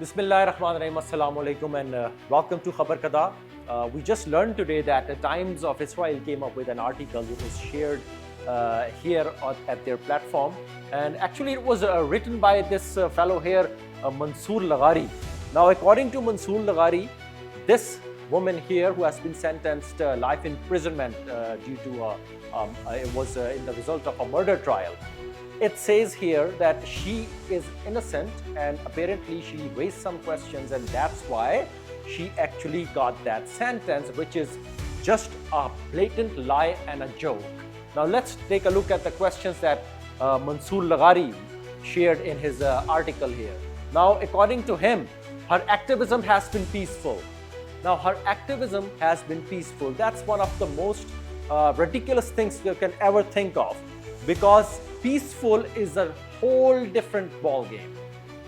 Bismillahirrahmanirrahim. Assalamu alaikum and welcome to Khabar Kada. We just learned today that the Times of Israel came up with an article which was shared here at their platform, and actually it was written by this fellow here, Mansoor Laghari. Now, according to Mansoor Laghari, this woman here who has been sentenced life imprisonment due to it was in the result of a murder trial. It says here that she is innocent and apparently she raised some questions, and that's why she actually got that sentence, which is just a blatant lie and a joke. Now let's take a look at the questions that Mansoor Laghari shared in his article here. Now, according to him, her activism has been peaceful. Now, her activism has been peaceful. That's one of the most ridiculous things you can ever think of, because peaceful is a whole different ball game.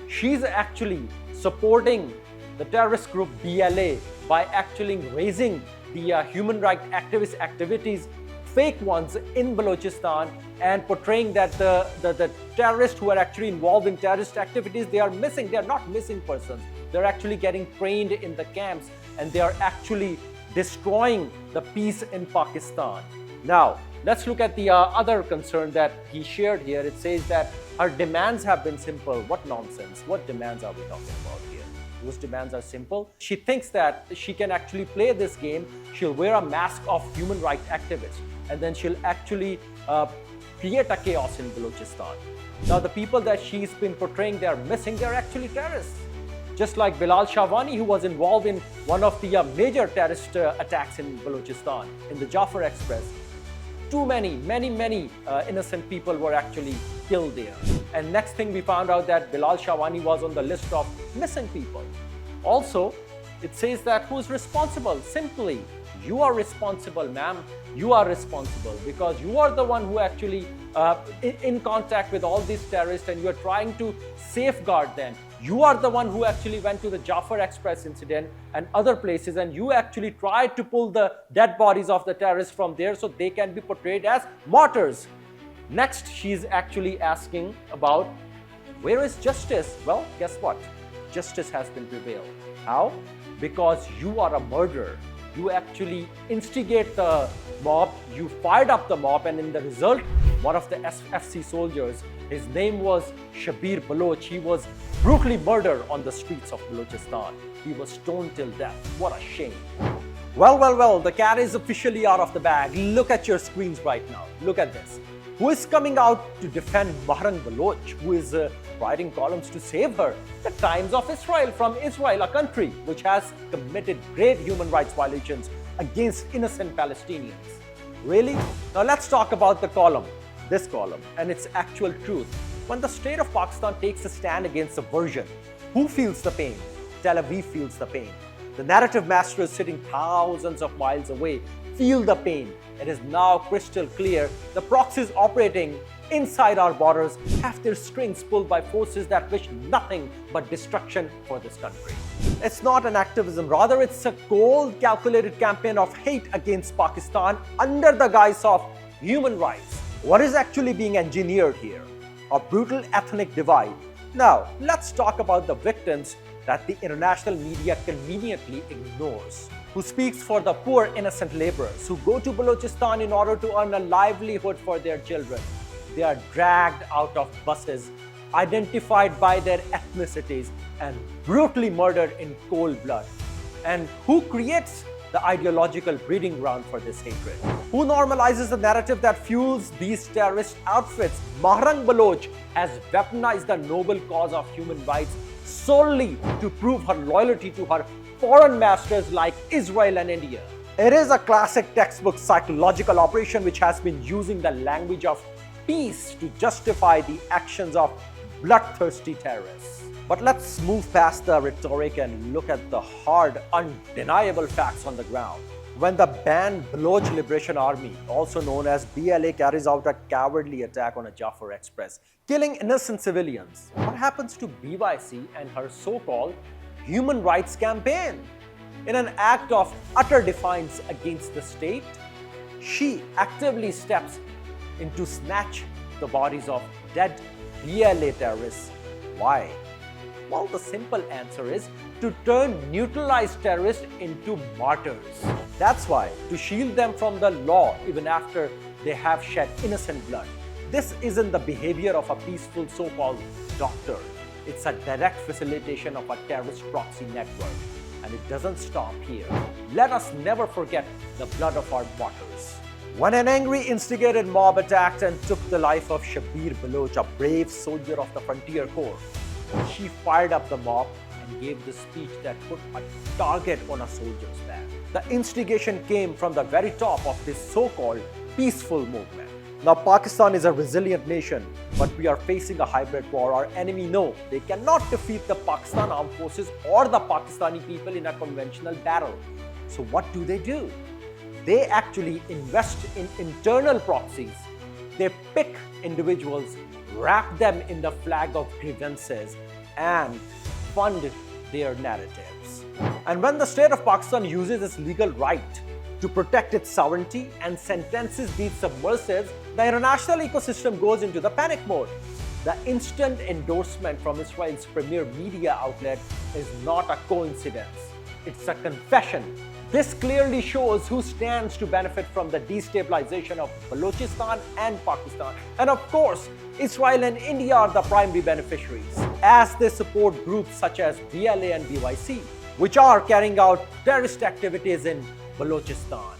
She's actually supporting the terrorist group BLA by actually raising the human rights activist activities, fake ones in Balochistan, and portraying that the terrorists who are actually involved in terrorist activities, they are missing. They are not missing persons. They're actually getting trained in the camps, and they are actually destroying the peace in Pakistan. Now, let's look at the other concern that he shared here. It says that her demands have been simple. What nonsense? What demands are we talking about here? Those demands are simple. She thinks that she can actually play this game. She'll wear a mask of human rights activist, and then she'll actually create a chaos in Balochistan. Now, the people that she's been portraying, they're missing. They're actually terrorists. Just like Bilal Shawani, who was involved in one of the major terrorist attacks in Balochistan, in the Jafar Express. Too many innocent people were actually killed there. And next thing we found out that Bilal Shawani was on the list of missing people. Also, it says that who's responsible? Simply, you are responsible, ma'am. You are responsible because you are the one who actually in contact with all these terrorists, and you are trying to safeguard them. You are the one who actually went to the Jafar Express incident and other places, and you actually tried to pull the dead bodies of the terrorists from there so they can be portrayed as martyrs. Next, she's actually asking about where is justice? Well, guess what? Justice has been prevailed. How? Because you are a murderer. You actually instigate the mob, you fired up the mob, and in the result, one of the FC soldiers, his name was Shabbir Baloch, he was brutally murdered on the streets of Balochistan. He was stoned till death. What a shame. Well, the cat is officially out of the bag. Look at your screens right now. Look at this. Who is coming out to defend Mahrang Baloch, who is writing columns to save her? The Times of Israel, from Israel, a country which has committed grave human rights violations against innocent Palestinians. Really? Now let's talk about the column, this column, and its actual truth. When the state of Pakistan takes a stand against subversion, who feels the pain? Tel Aviv feels the pain. The narrative masters sitting thousands of miles away feel the pain. It is now crystal clear the proxies operating inside our borders have their strings pulled by forces that wish nothing but destruction for this country. It's not an activism, rather it's a cold, calculated campaign of hate against Pakistan under the guise of human rights. What is actually being engineered here? A brutal ethnic divide. Now, let's talk about the victims that the international media conveniently ignores. Who speaks for the poor innocent laborers who go to Balochistan in order to earn a livelihood for their children. They are dragged out of buses, identified by their ethnicities, and brutally murdered in cold blood. And who creates the ideological breeding ground for this hatred? Who normalizes the narrative that fuels these terrorist outfits? Mahrang Baloch has weaponized the noble cause of human rights solely to prove her loyalty to her foreign masters like Israel and India. It is a classic textbook psychological operation which has been using the language of peace to justify the actions of bloodthirsty terrorists. But let's move past the rhetoric and look at the hard, undeniable facts on the ground. When the banned Baloch Liberation Army, also known as BLA, carries out a cowardly attack on a Jafar Express, killing innocent civilians, what happens to BYC and her so-called human rights campaign? In an act of utter defiance against the state, she actively steps in to snatch the bodies of dead BLA terrorists. Why? Well, the simple answer is to turn neutralized terrorists into martyrs. That's why, to shield them from the law even after they have shed innocent blood. This isn't the behavior of a peaceful so-called doctor. It's a direct facilitation of a terrorist proxy network. And it doesn't stop here. Let us never forget the blood of our martyrs. When an angry, instigated mob attacked and took the life of Shabbir Baloch, a brave soldier of the Frontier Corps, she fired up the mob and gave the speech that put a target on a soldier's back. The instigation came from the very top of this so-called peaceful movement. Now, Pakistan is a resilient nation, but we are facing a hybrid war. Our enemy know they cannot defeat the Pakistan Armed Forces or the Pakistani people in a conventional battle. So what do? They actually invest in internal proxies. They pick individuals, wrap them in the flag of grievances, and fund their narratives. And when the state of Pakistan uses its legal right to protect its sovereignty and sentences these subversives, the international ecosystem goes into the panic mode. The instant endorsement from Israel's premier media outlet is not a coincidence. It's a confession. This clearly shows who stands to benefit from the destabilization of Balochistan and Pakistan. And of course, Israel and India are the primary beneficiaries, as they support groups such as BLA and BYC, which are carrying out terrorist activities in Balochistan.